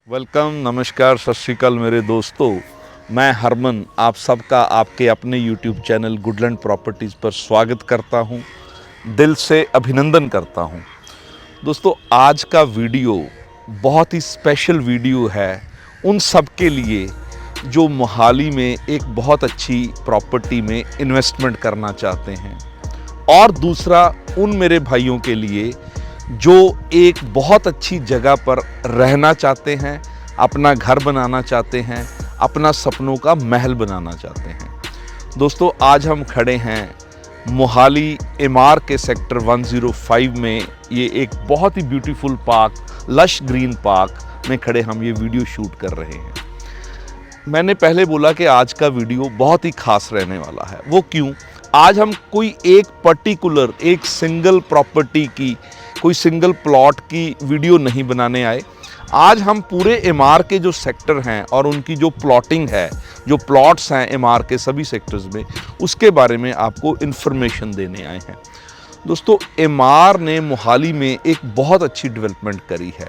Welcome, नमस्कार, सत श्री अकाल मेरे दोस्तों। मैं हरमन आप सबका आपके अपने YouTube चैनल गुडलैंड प्रॉपर्टीज़ पर स्वागत करता हूं, दिल से अभिनंदन करता हूं। दोस्तों, आज का वीडियो बहुत ही स्पेशल वीडियो है उन सब के लिए जो मोहाली में एक बहुत अच्छी प्रॉपर्टी में इन्वेस्टमेंट करना चाहते हैं, और दूसरा उन मेरे भाइयों के लिए जो एक बहुत अच्छी जगह पर रहना चाहते हैं, अपना घर बनाना चाहते हैं, अपना सपनों का महल बनाना चाहते हैं। दोस्तों, आज हम खड़े हैं मोहाली एमआर के सेक्टर 105 में। ये एक बहुत ही beautiful park, lush green park में खड़े हम ये वीडियो शूट कर रहे हैं। मैंने पहले बोला कि आज का वीडियो बहुत ही खास रहने वाला है। वो क्यों? आज हम कोई एक पर्टिकुलर एक सिंगल प्रॉपर्टी की, कोई सिंगल प्लॉट की वीडियो नहीं बनाने आए। आज हम पूरे एमआर के जो सेक्टर हैं और उनकी जो प्लॉटिंग है, जो प्लॉट्स हैं एमआर के सभी सेक्टर्स में, उसके बारे में आपको इन्फॉर्मेशन देने आए हैं। दोस्तों, एमआर ने मोहाली में एक बहुत अच्छी डेवलपमेंट करी है।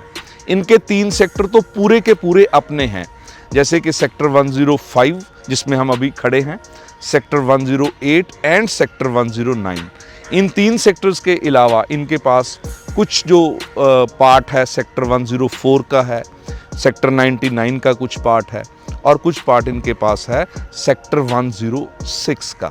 इनके 3 सेक्टर तो पूरे के पूरे अपने हैं, जैसे कि सेक्टर 105 जिसमें हम अभी खड़े हैं, sector 108 and sector 109। In 3 sectors के अलावा इनके पास कुछ जो पार्ट है सेक्टर 104 का है, सेक्टर 99 का कुछ पार्ट है, और कुछ पार्ट इनके पास है सेक्टर 106 का।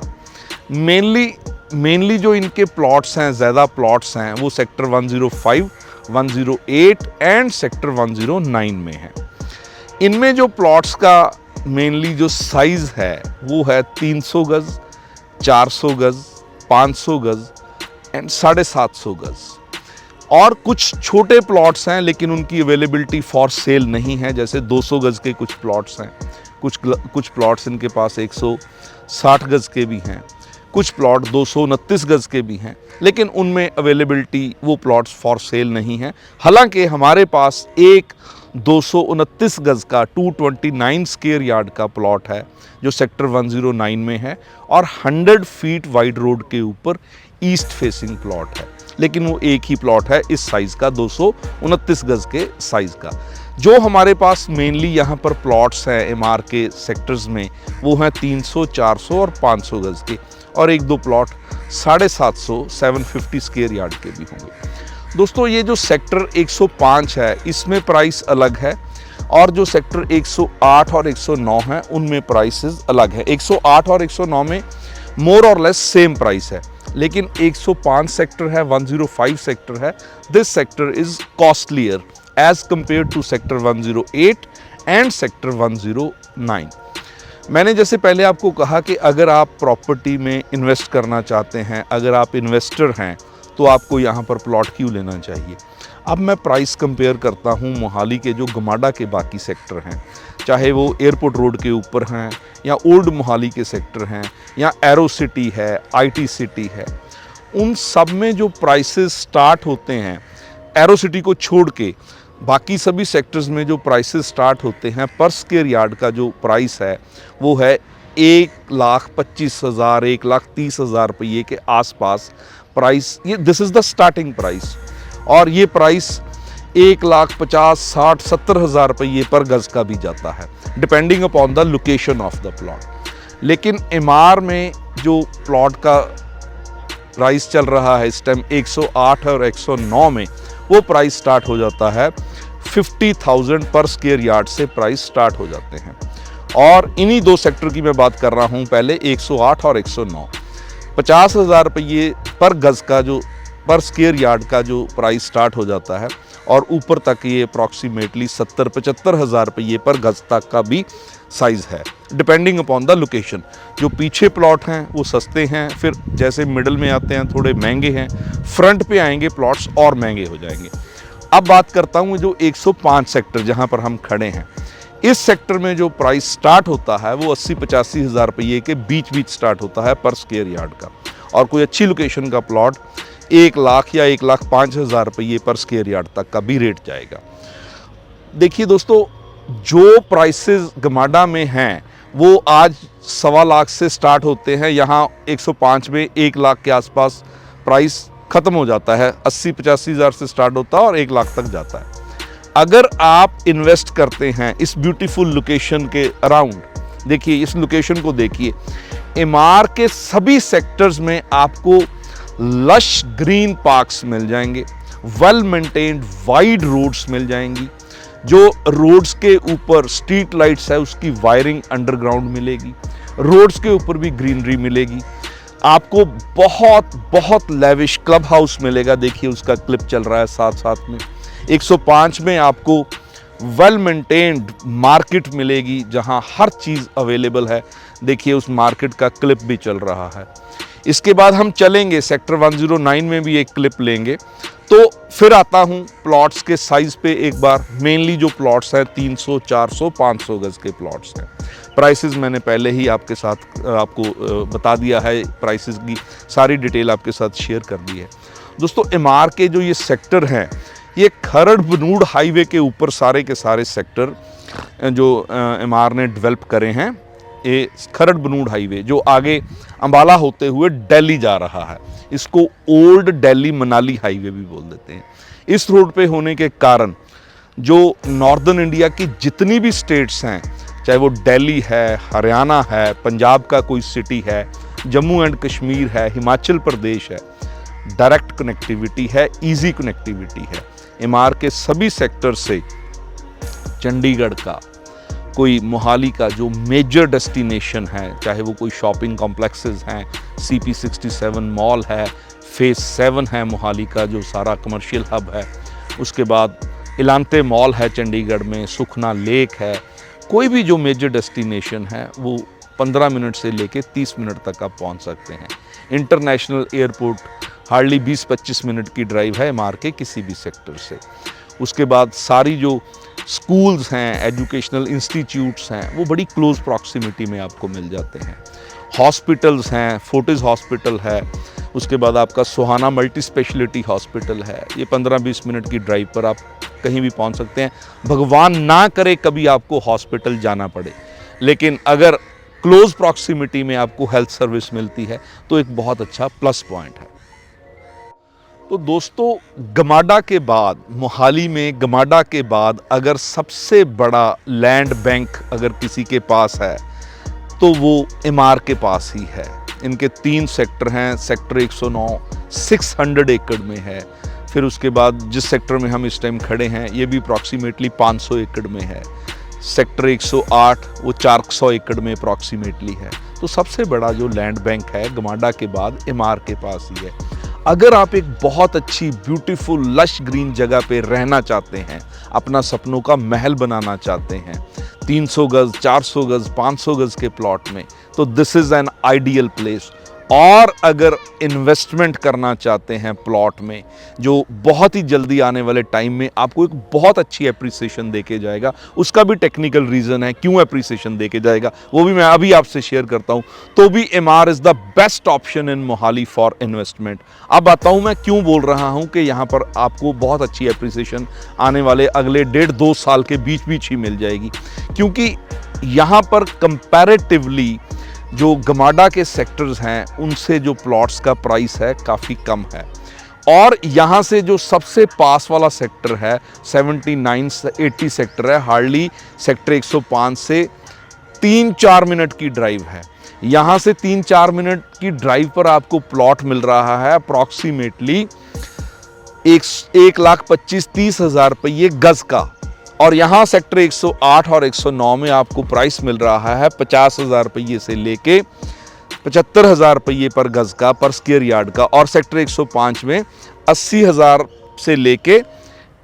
मेनली जो इनके प्लॉट्स हैं, ज़्यादा प्लॉट्स हैं, वो सेक्टर 105, 108 एंड सेक्टर 109 में हैं। इनमें जो प्लॉट्स का मेनली जो साइज़ है वो है 300 गज़, 400 गज़, 500 गज़ एंड 750 गज़। और कुछ छोटे प्लॉट्स हैं लेकिन उनकी अवेलेबिलिटी फॉर सेल नहीं है, जैसे 200 गज़ के कुछ प्लॉट्स हैं, कुछ प्लॉट्स इनके पास 160 गज़ के भी हैं, कुछ प्लॉट 229 गज़ के भी हैं, लेकिन उनमें अवेलेबिलिटी वो प्लॉट्स फॉर सेल नहीं है। हालांकि हमारे पास एक 229 गज़ का 229 स्क्वायर यार्ड का प्लॉट है जो सेक्टर 109 में है, और 100 फीट वाइड रोड के ऊपर ईस्ट फेसिंग प्लॉट है, लेकिन वो एक ही प्लॉट है इस साइज़ का, 229 गज़ के साइज़ का। जो हमारे पास मेनली यहाँ पर प्लॉट्स हैं एमआर के सेक्टर्स में, वो हैं 300, 400 और 500 गज़ के, और 1-2 प्लॉट 750, 750 स्क्वायर यार्ड के भी होंगे। दोस्तों, ये जो सेक्टर 105 है इसमें प्राइस अलग है, और जो सेक्टर 108 और 109 है उनमें प्राइसेस अलग है। 108 और 109 में मोर और लेस सेम प्राइस है, लेकिन 105 सेक्टर है, 105 सेक्टर है, this sector is costlier as compare to sector 108 and sector 109। मैंने जैसे पहले आपको कहा कि अगर आप प्रॉपर्टी में इन्वेस्ट करना चाहते हैं, अगर आप इन्वेस्टर हैं, तो आपको यहाँ पर प्लॉट क्यों लेना चाहिए। अब मैं प्राइस कंपेयर करता हूँ मोहाली के जो गमाडा के बाकी सेक्टर हैं, चाहे वो एयरपोर्ट रोड के ऊपर हैं, या ओल्ड मोहाली के सेक्टर हैं, या एरो सिटी है, आईटी सिटी है, उन सब में जो प्राइसेस स्टार्ट होते हैं, एरो सिटी को छोड़ के बाकी सभी सेक्टर्स में जो प्राइसेस स्टार्ट होते हैं, पर स्क्वायर यार्ड का जो प्राइस है वो है 1,25,000, 1,30,000 रुपये के आसपास प्राइस। ये this is the starting price, और ये प्राइस 1,50,000, 60,000, 70,000 रुपये पर गज़ का भी जाता है, depending upon the location of the plot. लेकिन एमआर में जो प्लॉट का प्राइस चल रहा है इस टाइम 108 और 109 में, वो प्राइस स्टार्ट हो जाता है 50,000 पर स्क्वायर यार्ड से प्राइस स्टार्ट हो जाते हैं। और इन्हीं 2 सेक्टर की मैं बात कर रहा हूँ, पहले 108 और 109। 50,000 रुपये पर गज़ का जो पर स्क्वायर यार्ड का जो प्राइस स्टार्ट हो जाता है, और ऊपर तक ये अप्रॉक्सीमेटली 70-75,000 रुपये पर गज़ तक का भी साइज़ है, डिपेंडिंग अपॉन द लोकेशन। जो पीछे प्लॉट हैं वो सस्ते हैं, फिर जैसे मिडल में आते हैं थोड़े महंगे हैं, फ्रंट पे आएंगे प्लॉट्स और महंगे हो जाएंगे। अब बात करता हूँ जो 105 सेक्टर जहाँ पर हम खड़े हैं, इस सेक्टर में जो प्राइस स्टार्ट होता है वो 80-85 हज़ार रुपये के बीच स्टार्ट होता है पर स्क्वायर यार्ड का, और कोई अच्छी लोकेशन का प्लॉट 1 लाख या 1,05,000 रुपये पर स्क्वायर यार्ड तक का भी रेट जाएगा। देखिए दोस्तों, जो प्राइसेस गमाडा में हैं वो आज 1.25 लाख से स्टार्ट होते हैं, यहाँ 105 में 1 लाख के आसपास प्राइस ख़त्म हो जाता है, 80-85 हज़ार से स्टार्ट होता है और 1 लाख तक जाता है। अगर आप इन्वेस्ट करते हैं इस ब्यूटीफुल लोकेशन के अराउंड, देखिए इस लोकेशन को देखिए, एमआर के सभी सेक्टर्स में आपको लश ग्रीन पार्क्स मिल जाएंगे, वेल मेंटेन्ड वाइड रोड्स मिल जाएंगी, जो रोड्स के ऊपर स्ट्रीट लाइट्स है उसकी वायरिंग अंडरग्राउंड मिलेगी, रोड्स के ऊपर भी ग्रीनरी मिलेगी, आपको बहुत बहुत लेविश क्लब हाउस मिलेगा। देखिए उसका क्लिप चल रहा है साथ साथ में। 105 में आपको वेल मेंटेन्ड मार्केट मिलेगी जहां हर चीज़ अवेलेबल है। देखिए उस मार्केट का क्लिप भी चल रहा है। इसके बाद हम चलेंगे सेक्टर 109 में भी एक क्लिप लेंगे। तो फिर आता हूं प्लॉट्स के साइज़ पे एक बार। मेनली जो प्लॉट्स हैं 300, 400, 500 गज के प्लॉट्स हैं। प्राइसेस मैंने पहले ही आपके साथ आपको बता दिया है, प्राइसेस की सारी डिटेल आपके साथ शेयर कर दी है। दोस्तों एमआर के जो ये सेक्टर हैं, ये खरड़ बनूड़ हाईवे के ऊपर सारे के सारे सेक्टर जो एमआर ने डेवलप करे हैं। ये खरड़ बनूड़ हाईवे जो आगे अंबाला होते हुए दिल्ली जा रहा है, इसको ओल्ड दिल्ली मनाली हाईवे भी बोल देते हैं। इस रोड पे होने के कारण जो नॉर्दर्न इंडिया की जितनी भी स्टेट्स हैं, चाहे वो दिल्ली है, हरियाणा है, पंजाब का कोई सिटी है, जम्मू एंड कश्मीर है, हिमाचल प्रदेश है, डायरेक्ट कनेक्टिविटी है, इजी कनेक्टिविटी है। एमआर के सभी सेक्टर से चंडीगढ़ का, कोई मोहाली का जो मेजर डेस्टिनेशन है, चाहे वो कोई शॉपिंग कॉम्प्लेक्सेस हैं, CP67 मॉल है, फेज 7 है मोहाली का जो सारा कमर्शियल हब है, उसके बाद इलांते मॉल है चंडीगढ़ में, सुखना लेक है, कोई भी जो मेजर डेस्टिनेशन है वो 15 मिनट से लेके 30 मिनट तक आप पहुंच सकते हैं। इंटरनेशनल एयरपोर्ट हार्डली 20-25 मिनट की ड्राइव है एमआर के किसी भी सेक्टर से। उसके बाद सारी जो स्कूल्स हैं, एजुकेशनल इंस्टीट्यूट्स हैं, वो बड़ी क्लोज प्रॉक्सिमिटी में आपको मिल जाते हैं। हॉस्पिटल्स हैं, फोर्टिस हॉस्पिटल है, उसके बाद आपका सोहाना मल्टी स्पेशलिटी हॉस्पिटल है। ये 15-20 मिनट की ड्राइव पर आप कहीं भी पहुंच सकते हैं। भगवान ना करे कभी आपको हॉस्पिटल जाना पड़े, लेकिन अगर क्लोज प्रॉक्सिमिटी में आपको हेल्थ सर्विस मिलती है तो एक बहुत अच्छा प्लस पॉइंट है। तो दोस्तों गमाडा के बाद, मोहाली में गमाडा के बाद अगर सबसे बड़ा लैंड बैंक अगर किसी के पास है तो वो एमआर के पास ही है। इनके 3 सेक्टर हैं। सेक्टर 109 600 एकड़ में है। फिर उसके बाद जिस सेक्टर में हम इस टाइम खड़े हैं ये भी अप्रॉक्सीमेटली 500 एकड़ में है। सेक्टर 108 वो 400 एकड़ में अप्रॉक्सीमेटली है। तो सबसे बड़ा जो लैंड बैंक है गमाडा के बाद एमआर के पास ही है। अगर आप एक बहुत अच्छी ब्यूटीफुल लश ग्रीन जगह पे रहना चाहते हैं, अपना सपनों का महल बनाना चाहते हैं 300 गज, 400 गज, 500 गज के प्लॉट में, तो this is an ideal place. और अगर इन्वेस्टमेंट करना चाहते हैं प्लॉट में जो बहुत ही जल्दी आने वाले टाइम में आपको एक बहुत अच्छी एप्रिसिएशन देके जाएगा, उसका भी टेक्निकल रीज़न है क्यों एप्रिसिएशन देके जाएगा, वो भी मैं अभी आपसे शेयर करता हूँ। तो भी MR is the best option in Mohali for investment. अब बताऊँ मैं क्यों बोल रहा हूँ कि यहाँ पर आपको बहुत अच्छी एप्रिसिएशन आने वाले अगले 1.5-2 साल के बीच ही मिल जाएगी, क्योंकि यहाँ पर कंपैरेटिवली जो गमाडा के सेक्टर्स हैं उनसे जो प्लॉट्स का प्राइस है काफ़ी कम है। और यहाँ से जो सबसे पास वाला सेक्टर है 79-80 सेक्टर है, हार्डली सेक्टर 105 से 3-4 मिनट की ड्राइव है। यहाँ से 3-4 मिनट की ड्राइव पर आपको प्लॉट मिल रहा है अप्रॉक्सीमेटली 1,25,30 हज़ार रुपये गज का। और यहाँ सेक्टर 108 और 109 में आपको प्राइस मिल रहा है 50,000 रुपये से लेके 75,000 रुपये पर गज का, पर स्क्वायर यार्ड का। और सेक्टर 105 में 80,000 से लेके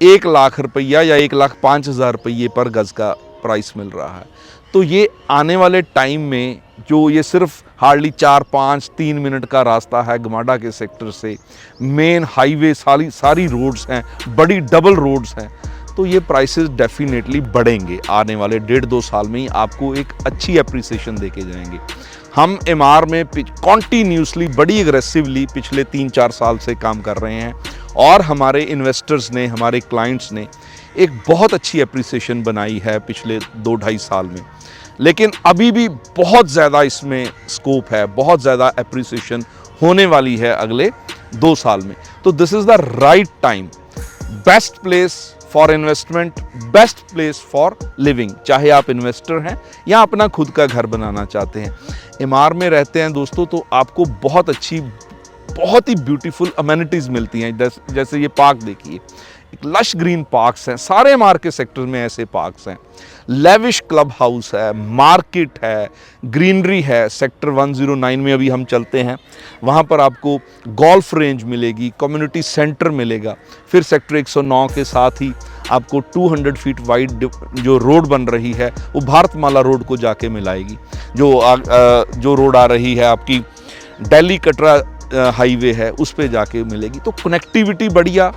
1 लाख रुपया या 1,05,000 रुपये पर गज का प्राइस मिल रहा है। तो ये आने वाले टाइम में जो ये सिर्फ हार्डली 4-5-3 मिनट का रास्ता है गमाडा के सेक्टर से, मेन हाईवे सारी रोड्स हैं, बड़ी डबल रोड्स हैं, तो ये प्राइसेस डेफिनेटली बढ़ेंगे आने वाले 1.5-2 साल में ही आपको एक अच्छी एप्रिसिएशन देके जाएंगे। हम एमआर में कॉन्टीन्यूसली बड़ी एग्रेसिवली पिछले 3-4 साल से काम कर रहे हैं और हमारे इन्वेस्टर्स ने, हमारे क्लाइंट्स ने एक बहुत अच्छी एप्रिसिएशन बनाई है पिछले 2-2.5 साल में। लेकिन अभी भी बहुत ज़्यादा इसमें स्कोप है, बहुत ज़्यादा एप्रिसिएशन होने वाली है अगले 2 साल में। तो this is the right time, best place for investment, best place for living. चाहे आप इन्वेस्टर हैं या अपना खुद का घर बनाना चाहते हैं, एमआर में रहते हैं दोस्तों, तो आपको बहुत अच्छी, बहुत ही ब्यूटीफुल अमेनिटीज़ मिलती हैं। जैसे ये पार्क देखिए, एक लश ग्रीन पार्क्स हैं, सारे एमआर के सेक्टर में ऐसे पार्क्स हैं। लेविश क्लब हाउस है, मार्केट है, ग्रीनरी है। सेक्टर 109 में अभी हम चलते हैं, वहाँ पर आपको गोल्फ रेंज मिलेगी, कम्युनिटी सेंटर मिलेगा। फिर सेक्टर 109 के साथ ही आपको 200 फीट वाइड जो रोड बन रही है वो भारतमाला रोड को जाके मिलाएगी। जो रोड आ रही है आपकी दिल्ली कटरा हाईवे है, उस पे जाके मिलेगी। तो कनेक्टिविटी बढ़िया,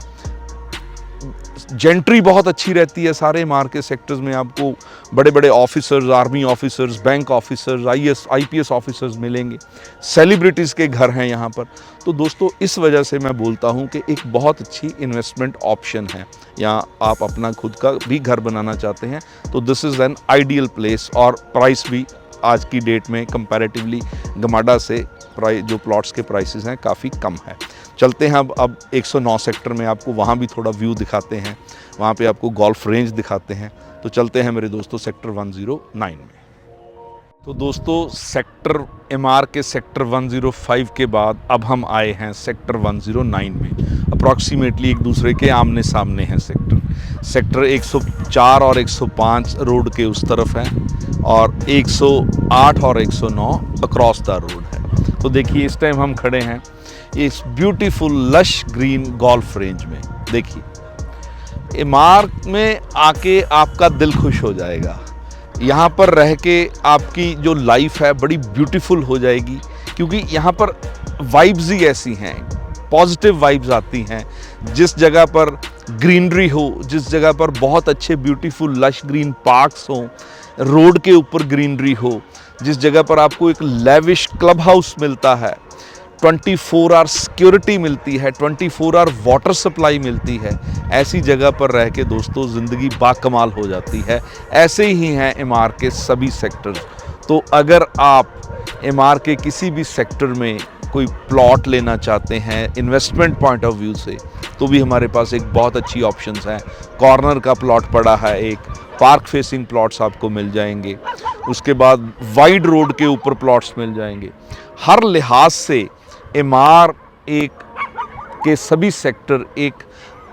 जेंट्री बहुत अच्छी रहती है। सारे एमआर के सेक्टर्स में आपको बड़े बड़े officers, army officers, bank officers, IPS officers मिलेंगे। सेलिब्रिटीज़ के घर हैं यहाँ पर। तो दोस्तों इस वजह से मैं बोलता हूँ कि एक बहुत अच्छी इन्वेस्टमेंट ऑप्शन है। यहाँ आप अपना खुद का भी घर बनाना चाहते हैं तो this is an ideal place. और प्राइस भी आज की डेट में कंपैरेटिवली गमाडा से जो प्लॉट्स के प्राइसेस हैं काफ़ी कम है। चलते हैं अब 109 सेक्टर में, आपको वहाँ भी थोड़ा व्यू दिखाते हैं, वहाँ पे आपको गोल्फ रेंज दिखाते हैं। तो चलते हैं मेरे दोस्तों सेक्टर 109 में। तो दोस्तों सेक्टर एमआर के सेक्टर 105 के बाद अब हम आए हैं सेक्टर 109 में। अप्रॉक्सीमेटली एक दूसरे के आमने सामने हैं सेक्टर 104 और 105 रोड के उस तरफ है, और 108 और 109 अक्रॉस द रोड है। तो देखिए इस टाइम हम खड़े हैं इस beautiful lush green golf range में। देखिए एमआर में आके आपका दिल खुश हो जाएगा। यहाँ पर रह के आपकी जो लाइफ है बड़ी ब्यूटीफुल हो जाएगी, क्योंकि यहाँ पर वाइब्स ही ऐसी हैं, पॉजिटिव वाइब्स आती हैं। जिस जगह पर ग्रीनरी हो, जिस जगह पर बहुत अच्छे ब्यूटीफुल लश ग्रीन पार्क्स हों, रोड के ऊपर ग्रीनरी हो, जिस जगह पर आपको एक लेविश क्लब हाउस मिलता है, 24 आवर सिक्योरिटी मिलती है, 24 आवर वाटर सप्लाई मिलती है, ऐसी जगह पर रह के दोस्तों ज़िंदगी बाकमाल हो जाती है। ऐसे ही हैं एमआर के सभी सेक्टर। तो अगर आप एमआर के किसी भी सेक्टर में कोई प्लॉट लेना चाहते हैं इन्वेस्टमेंट पॉइंट ऑफ व्यू से, तो भी हमारे पास एक बहुत अच्छी ऑप्शंस हैं। कॉर्नर का प्लॉट पड़ा है, एक पार्क फेसिंग प्लॉट्स आपको मिल जाएंगे, उसके बाद वाइड रोड के ऊपर प्लॉट्स मिल जाएंगे। हर लिहाज से एमआर एक के सभी सेक्टर एक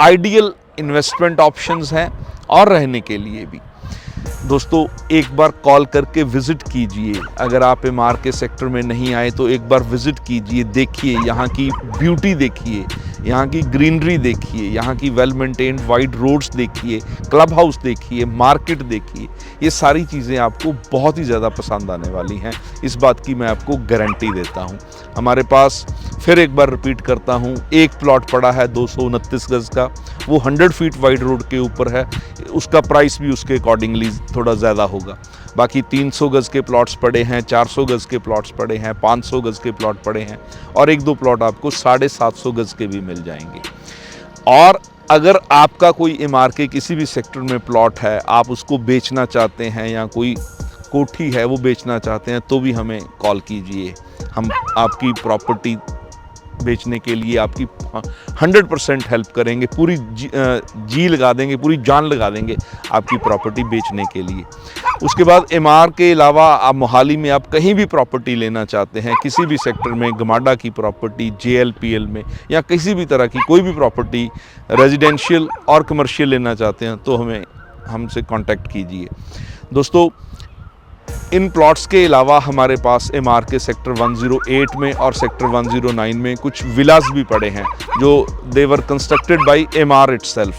आइडियल इन्वेस्टमेंट ऑप्शंस हैं, और रहने के लिए भी। दोस्तों एक बार कॉल करके विज़िट कीजिए। अगर आप एमआर के सेक्टर में नहीं आए तो एक बार विज़िट कीजिए, देखिए यहाँ की ब्यूटी, देखिए यहाँ की ग्रीनरी, देखिए यहाँ की वेल मेंटेन्ड वाइड रोड्स, देखिए क्लब हाउस, देखिए मार्केट, देखिए। ये सारी चीज़ें आपको बहुत ही ज़्यादा पसंद आने वाली हैं, इस बात की मैं आपको गारंटी देता हूँ। हमारे पास फिर एक बार रिपीट करता हूँ, एक प्लॉट पड़ा है 229 गज़ का, वो 100 फीट वाइड रोड के ऊपर है। उसका प्राइस भी उसके अकॉर्डिंगली थोड़ा ज़्यादा होगा। बाकी 300 गज़ के प्लॉट्स पड़े हैं, 400 गज़ के प्लॉट्स पड़े हैं, 500 गज़ के प्लॉट पड़े हैं, और एक दो प्लॉट आपको 750 गज़ के भी मिल जाएंगे। और अगर आपका कोई एमआर के किसी भी सेक्टर में प्लॉट है, आप उसको बेचना चाहते हैं या कोई कोठी है वो बेचना चाहते हैं, तो भी हमें कॉल कीजिए। हम आपकी प्रॉपर्टी बेचने के लिए आपकी 100% हेल्प करेंगे, पूरी जी लगा देंगे, पूरी जान लगा देंगे आपकी प्रॉपर्टी बेचने के लिए। उसके बाद एमआर के अलावा आप मोहाली में आप कहीं भी प्रॉपर्टी लेना चाहते हैं, किसी भी सेक्टर में, गमाडा की प्रॉपर्टी, जेएलपीएल में, या किसी भी तरह की कोई भी प्रॉपर्टी रेजिडेंशियल और कमर्शियल लेना चाहते हैं, तो हमसे कांटेक्ट कीजिए। दोस्तों इन प्लॉट्स के अलावा हमारे पास एमआर के सेक्टर 108 में और सेक्टर 109 में कुछ विलास भी पड़े हैं, जो देवर कंस्ट्रक्टेड बाय एमआर इटसेल्फ।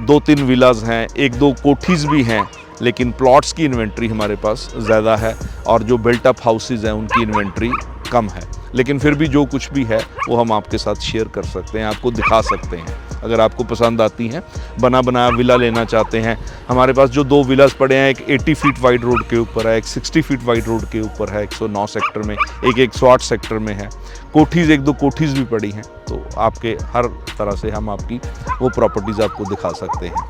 2-3 विलास हैं, 1-2 कोठीज़ भी हैं, लेकिन प्लॉट्स की इन्वेंट्री हमारे पास ज़्यादा है, और जो बिल्ट अप हाउसेज़ हैं उनकी इन्वेंट्री कम है। लेकिन फिर भी जो कुछ भी है वो हम आपके साथ शेयर कर सकते हैं, आपको दिखा सकते हैं। अगर आपको पसंद आती हैं, बना बनाया विला लेना चाहते हैं, हमारे पास जो 2 विलास पड़े हैं, एक 80 फीट वाइड रोड के ऊपर है, एक 60 फीट वाइड रोड के ऊपर है 109 सेक्टर में, एक 108 सेक्टर में है। कोठीज़ 1-2 कोठीज़ भी पड़ी हैं, तो आपके हर तरह से हम आपकी वो प्रॉपर्टीज़ आपको दिखा सकते हैं।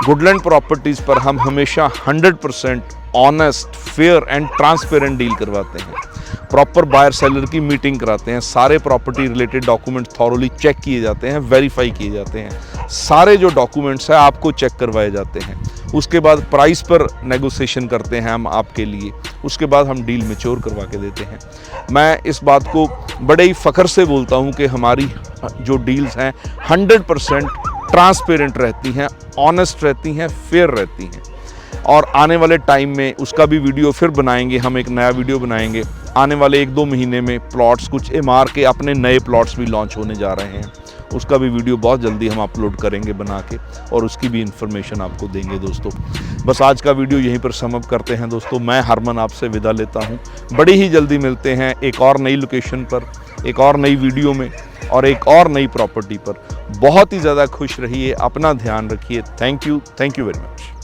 वुडलैंड प्रॉपर्टीज़ पर हम हमेशा 100% honest, fair and transparent deal करवाते हैं। प्रॉपर बायर सेलर की मीटिंग कराते हैं, सारे property related document thoroughly check किए जाते हैं, वेरीफाई किए जाते हैं, सारे जो डॉक्यूमेंट्स हैं आपको चेक करवाए जाते हैं। उसके बाद प्राइस पर नेगोशिएशन करते हैं हम आपके लिए, उसके बाद हम डील मैच्योर करवा के देते हैं। मैं इस बात को बड़े ही फ़ख्र से बोलता हूं कि हमारी जो डील्स हैं 100% ट्रांसपेरेंट रहती हैं, ऑनेस्ट रहती हैं, फेयर रहती हैं। और आने वाले टाइम में उसका भी वीडियो फिर बनाएंगे, हम एक नया वीडियो बनाएंगे। आने वाले 1-2 महीने में प्लॉट्स कुछ एमआर के अपने नए प्लॉट्स भी लॉन्च होने जा रहे हैं, उसका भी वीडियो बहुत जल्दी हम अपलोड करेंगे बना के, और उसकी भी इन्फॉर्मेशन आपको देंगे दोस्तों। बस आज का वीडियो यहीं पर सम अप करते हैं दोस्तों। मैं हरमन आपसे विदा लेता हूं, बड़ी ही जल्दी मिलते हैं एक और नई लोकेशन पर, एक और नई वीडियो में और एक और नई प्रॉपर्टी पर। बहुत ही ज़्यादा खुश रहिए, अपना ध्यान रखिए। Thank you very much.